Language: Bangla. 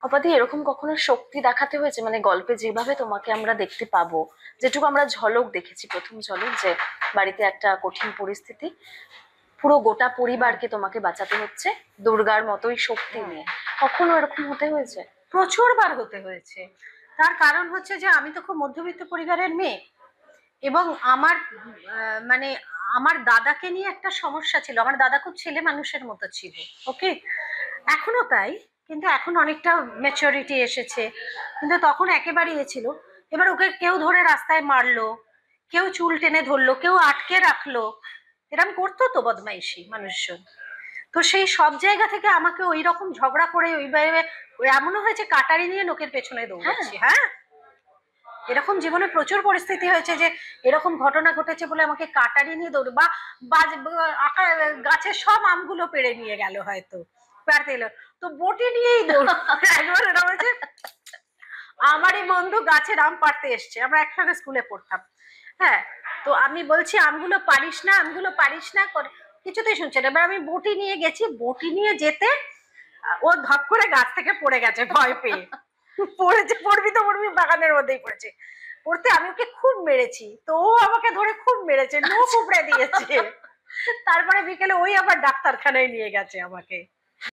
অপাদি এরকম কখনো শক্তি দেখাতে হয়েছে, মানে গল্পে যেভাবে তোমাকে আমরা দেখতে পাবো, যেটুকু আমরা ঝলক দেখেছি, প্রথম ঝলক, যে বাড়িতে একটা কঠিন পরিস্থিতি, পুরো গোটা পরিবারকে তোমাকে বাঁচাতে হচ্ছে দুর্গার মতোই শক্তি নিয়ে, কখনো এরকম হতে হয়েছে? প্রচুর বার হতে হয়েছে। তার কারণ হচ্ছে যে আমি তো খুব মধ্যবিত্ত পরিবারের মেয়ে, এবং আমার মানে আমার দাদাকে নিয়ে একটা সমস্যা ছিল। আমার দাদা খুব ছেলে মানুষের মতো ছিল, ওকে, এখনো তাই, কিন্তু এখন অনেকটা ম্যাচুরিটি এসেছে, কিন্তু তখন একেবারেই ছিল। এবার ওকে কেউ ধরে রাস্তায় মারলো, কেউ চুল টেনে ধরলো, কেউ আটকে রাখলো, এরকম করতো তো বদমাইশি মানুষজন। তো সেই সব জায়গা থেকে আমাকে ওই রকম ঝগড়া করে ওইভাবে, এমনও হয়েছে কাটারি নিয়ে লোকের পেছনে দৌড়াচ্ছি। হ্যাঁ, এরকম জীবনে প্রচুর পরিস্থিতি হয়েছে যে এরকম ঘটনা ঘটেছে বলে আমাকে কাটারি নিয়ে দৌড়, বা গাছের সব আমগুলো পেড়ে নিয়ে গেল হয়তো, পারতে এলো তো বটি নিয়েই দৌড়। একবার এরকম হয়েছে, আমারই বন্ধু গাছের আম পাড়তে এসছে, আমরা একসঙ্গে স্কুলে পড়তাম। হ্যাঁ, তো আমি বলছি আমগুলো পারিস না, আমগুলো পারিস না করে, কিছুতেই শুনছে না। এবার আমি বটি নিয়ে গেছি, বটি নিয়ে যেতে ও ধপ করে গাছ থেকে পড়ে গেছে ভয় পেয়ে। পড়েছে, পড়বি তো পড়বি, বাগানের মধ্যেই পড়েছে। পড়তে আমি ওকে খুব মেরেছি, তো ও আমাকে ধরে খুব মেরেছে, নখ উপড়ে দিয়েছে। তারপরে বিকেলে ওই আবার ডাক্তারখানায় নিয়ে গেছে আমাকে।